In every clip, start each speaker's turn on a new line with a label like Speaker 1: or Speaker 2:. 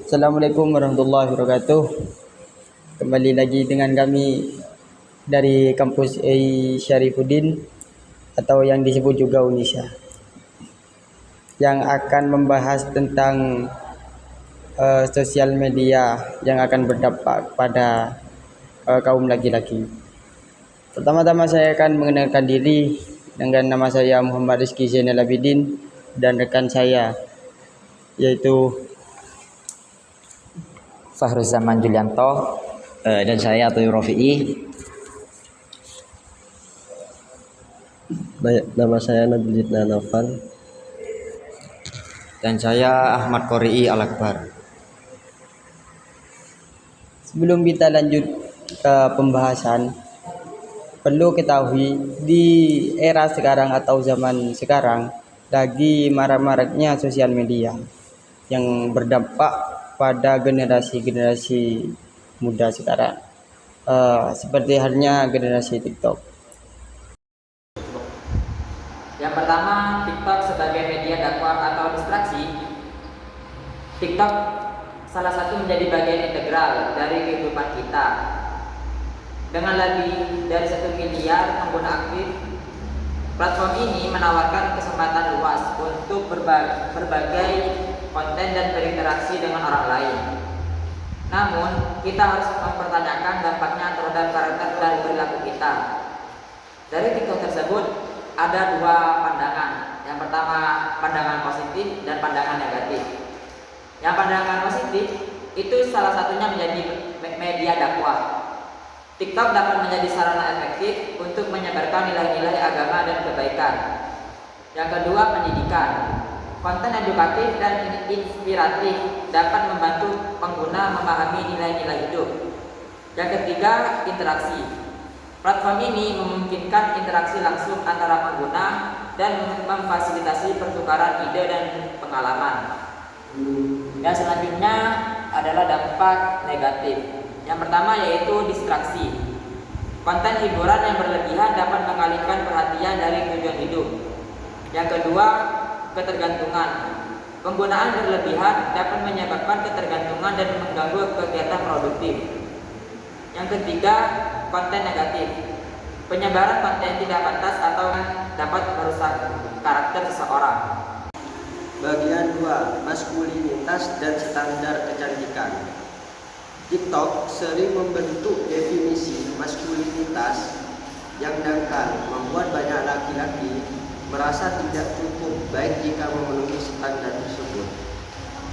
Speaker 1: Assalamualaikum warahmatullahi wabarakatuh. Kembali lagi dengan kami dari kampus Syarifuddin atau yang disebut juga Unisa, yang akan membahas tentang sosial media yang akan berdampak pada kaum laki-laki. Pertama-tama saya akan mengenalkan diri dengan nama saya Muhammad Rizky Zainal Abidin dan rekan saya yaitu
Speaker 2: Fahruzaman Julianto, dan saya Atoy Rofi'i.
Speaker 3: Nama saya Nabil Naufal.
Speaker 2: Dan saya Ahmad Qori'i Al-Akbar.
Speaker 1: Sebelum kita lanjut ke pembahasan, perlu ketahui di era sekarang atau zaman sekarang lagi marak-maraknya sosial media yang berdampak pada generasi-generasi muda sekarang, seperti halnya generasi TikTok.
Speaker 4: Yang pertama, TikTok sebagai media dakwah atau distraksi. TikTok salah satu menjadi bagian integral dari kehidupan kita. Dengan lebih dari 1 miliar pengguna aktif, platform ini menawarkan kesempatan luas untuk berbagai konten dan berinteraksi dengan orang lain. Namun, kita harus mempertanyakan dampaknya terhadap karakter dan perilaku kita. Dari TikTok tersebut ada 2 pandangan. Yang pertama, pandangan positif dan pandangan negatif. Yang pandangan positif itu salah satunya menjadi media dakwah. TikTok dapat menjadi sarana efektif untuk menyebarkan nilai-nilai agama dan kebaikan. Yang kedua, pendidikan. Konten edukatif dan inspiratif dapat membantu pengguna memahami nilai-nilai hidup. Yang ketiga, interaksi. Platform ini memungkinkan interaksi langsung antara pengguna dan memfasilitasi pertukaran ide dan pengalaman. Dan selanjutnya adalah dampak negatif. Yang pertama yaitu distraksi. Konten hiburan yang berlebihan dapat mengalihkan perhatian dari tujuan hidup. Yang kedua, ketergantungan. Penggunaan berlebihan dapat menyebabkan ketergantungan dan mengganggu kegiatan produktif. Yang ketiga, konten negatif. Penyebaran konten tidak pantas atau dapat merusak karakter seseorang.
Speaker 3: Bagian 2, maskulinitas dan standar kecantikan. TikTok sering membentuk definisi maskulinitas yang dangkal, membuat banyak laki-laki merasa tidak cukup baik jika memenuhi standar tersebut.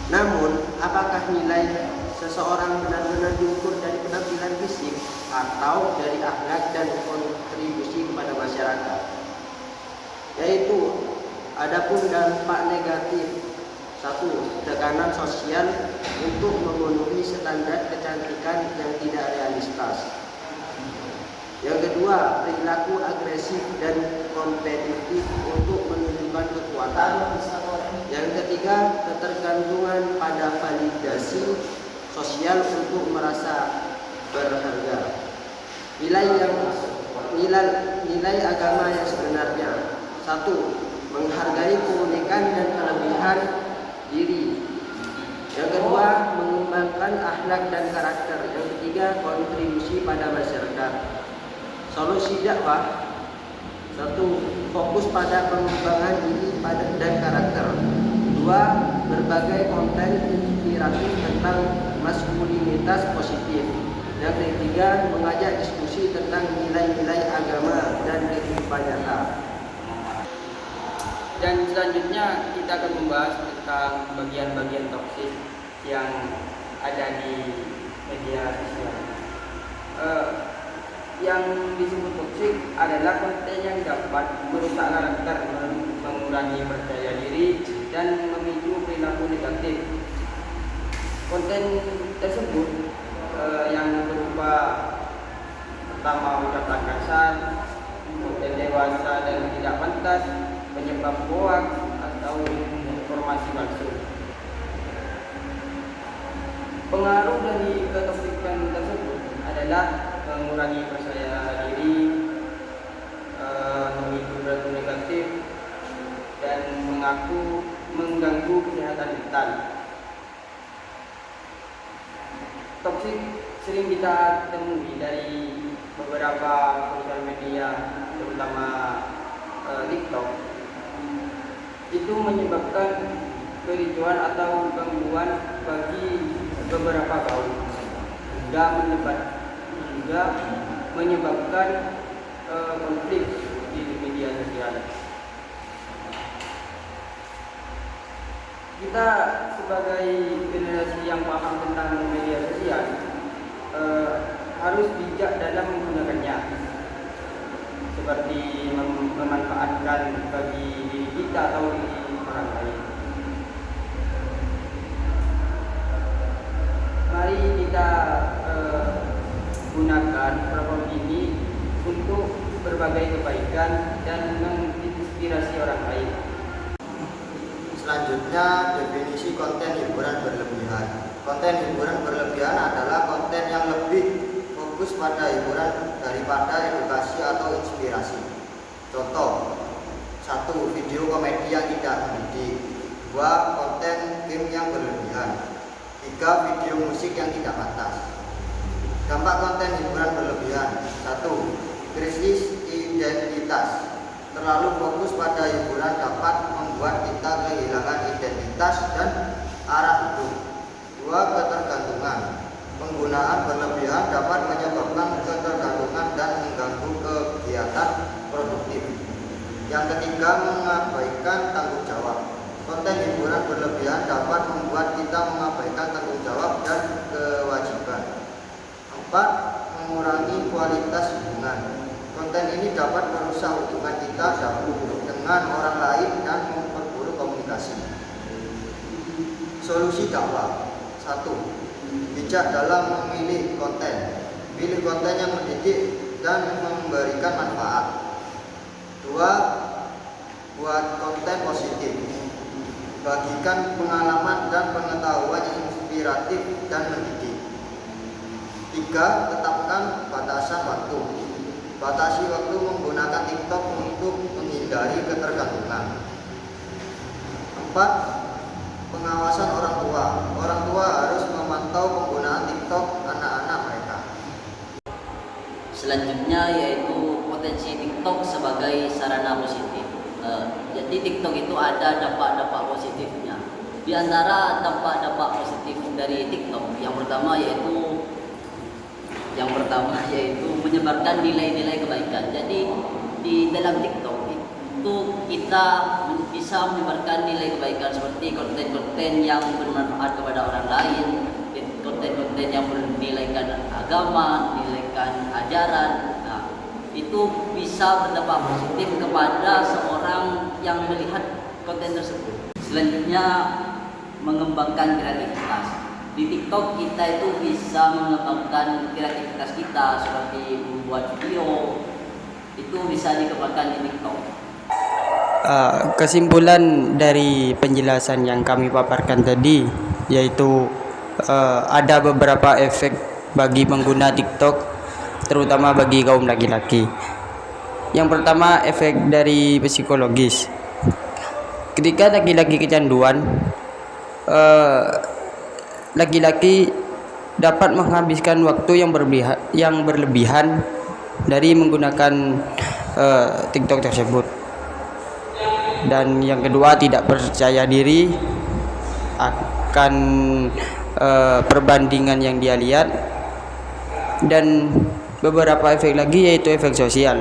Speaker 3: Namun, apakah nilai seseorang benar-benar diukur dari penampilan fisik atau dari akhlak dan kontribusi kepada masyarakat? Yaitu, adapun dampak negatif. 1. Tekanan sosial untuk memenuhi standar kecantikan yang tidak realistis. Yang kedua, perilaku agresif dan kompetitif untuk menunjukkan kekuatan. Yang ketiga, ketergantungan pada validasi sosial untuk merasa berharga. Nilai agama yang sebenarnya. 1. Menghargai keunikan dan kelebihan diri. Yang kedua, mengembangkan akhlak dan karakter. Yang ketiga, kontribusi pada masyarakat. Solusi dakwah. 1. Fokus pada pengembangan diri dan karakter. 2. Berbagai konten inspiratif tentang maskulinitas positif. Yang ketiga, mengajak diskusi tentang nilai-nilai agama dan kehidupan nyata.
Speaker 1: Dan selanjutnya kita akan membahas tentang bagian-bagian toksik yang ada di media sosial. Yang disebut toksik adalah konten yang dapat merusak karakter, mengurangi percaya diri, dan memicu perilaku negatif. Konten tersebut yang berupa pertama ucapan kasar, konten dewasa dan tidak pantas, penyebab hoax atau informasi palsu. Pengaruh dari ketoksikan tersebut adalah mengurangi percaya diri, memicu perilaku negatif, dan mengganggu kesehatan mental. toksik sering kita temui dari beberapa sosial media, terutama TikTok. Itu menyebabkan kericuan atau gangguan bagi beberapa kaum, hingga menyebabkan konflik di media sosial. Kita sebagai generasi yang paham tentang media sosial harus bijak dalam menggunakannya, seperti memanfaatkan bagi diri kita atau diri orang lain. Mari kita gunakan platform ini untuk berbagai kebaikan dan menginspirasi orang lain.
Speaker 5: Selanjutnya, definisi konten hiburan berlebihan. Konten hiburan berlebihan adalah konten yang lebih fokus pada hiburan daripada edukasi atau inspirasi. Contoh, 1. Video komedi yang tidak mendidik. 2. Konten game yang berlebihan. 3. Video musik yang tidak pantas. Dampak konten hiburan berlebihan. 1. Krisis identitas. Terlalu fokus pada hiburan dapat membuat kita kehilangan identitas dan arah hidup. 2. Ketergantungan. Penggunaan berlebihan dapat menyebabkan ketergantungan dan mengganggu kegiatan produktif. Yang ketiga, mengabaikan tanggung jawab. Konten hiburan berlebihan dapat membuat kita mengabaikan tanggung jawab dan kewajiban. 4. Mengurangi kualitas hubungan. Konten ini dapat merusak hubungan kita dengan orang lain dan memperburuk komunikasi. Solusi dakwah. 1. Bijak dalam memilih konten. Pilih konten yang mendidik dan memberikan manfaat. 2. Buat konten positif. Bagikan pengalaman dan pengetahuan yang inspiratif dan mendidik. 3. Tetapkan batasan waktu. Batasi waktu menggunakan TikTok untuk menghindari ketergantungan. 4. Pengawasan orang tua. Orang tua harus memantau penggunaan TikTok anak-anak mereka.
Speaker 6: Selanjutnya yaitu potensi TikTok sebagai sarana positif. Jadi TikTok itu ada dampak-dampak positifnya. Di antara dampak-dampak positif dari TikTok, yang pertama yaitu menyebarkan nilai-nilai kebaikan. Jadi di dalam TikTok itu kita bisa menyebarkan nilai kebaikan seperti konten-konten yang bermanfaat kepada orang lain, konten-konten yang bernilaikan agama, nilaikan ajaran. Nah, itu bisa berdampak positif kepada seorang yang melihat konten tersebut. Selanjutnya, mengembangkan kreativitas. Di TikTok kita itu bisa mengembangkan kreativitas kita seperti membuat video, itu bisa dikembangkan di TikTok.
Speaker 1: Kesimpulan dari penjelasan yang kami paparkan tadi yaitu ada beberapa efek bagi pengguna TikTok, terutama bagi kaum laki-laki. Yang pertama, efek dari psikologis. Ketika laki-laki kecanduan, laki-laki dapat menghabiskan waktu yang berlebihan dari menggunakan TikTok tersebut. Dan yang kedua, tidak percaya diri akan perbandingan yang dia lihat. Dan beberapa efek lagi yaitu efek sosial.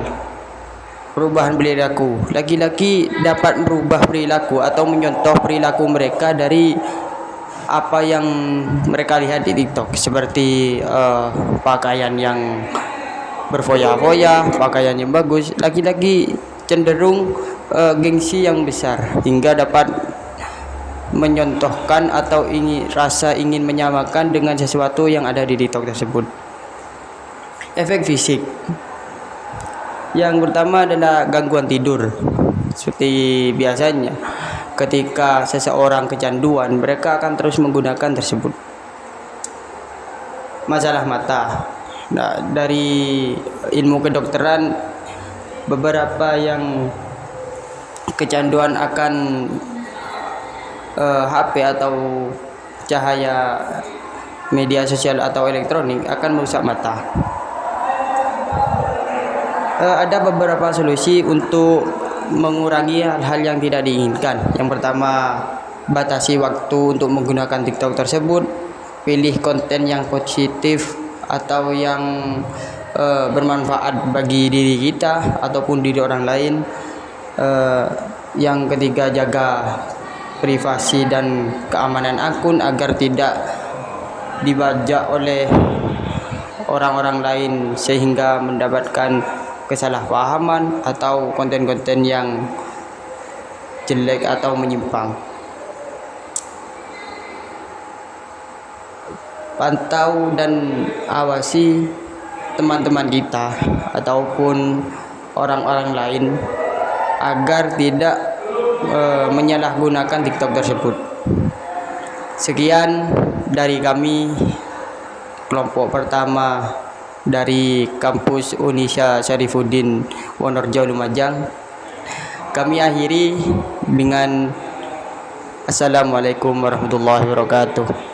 Speaker 1: Perubahan perilaku. Laki-laki dapat merubah perilaku atau menyontoh perilaku mereka dari apa yang mereka lihat di TikTok, seperti pakaian yang berfoya-foya, pakaian yang bagus. Laki-laki cenderung gengsi yang besar hingga dapat menyontohkan atau ingin menyamakan dengan sesuatu yang ada di TikTok tersebut. Efek fisik. Yang pertama adalah gangguan tidur. Seperti biasanya ketika seseorang kecanduan, mereka akan terus menggunakan tersebut. Masalah mata. Nah, dari ilmu kedokteran, beberapa yang kecanduan akan HP atau cahaya media sosial atau elektronik akan merusak mata. Ada beberapa solusi untuk mengurangi hal-hal yang tidak diinginkan. Yang pertama, batasi waktu untuk menggunakan TikTok tersebut. Pilih konten yang positif atau yang bermanfaat bagi diri kita ataupun diri orang lain. Yang ketiga, jaga privasi dan keamanan akun agar tidak dibajak oleh orang-orang lain sehingga mendapatkan kesalahpahaman atau konten-konten yang jelek atau menyimpang. Pantau dan awasi teman-teman kita ataupun orang-orang lain agar tidak menyalahgunakan TikTok tersebut. Sekian dari kami, kelompok pertama dari kampus Unisha Syarifuddin Wonorejo Lumajang. Kami akhiri dengan Assalamualaikum warahmatullahi wabarakatuh.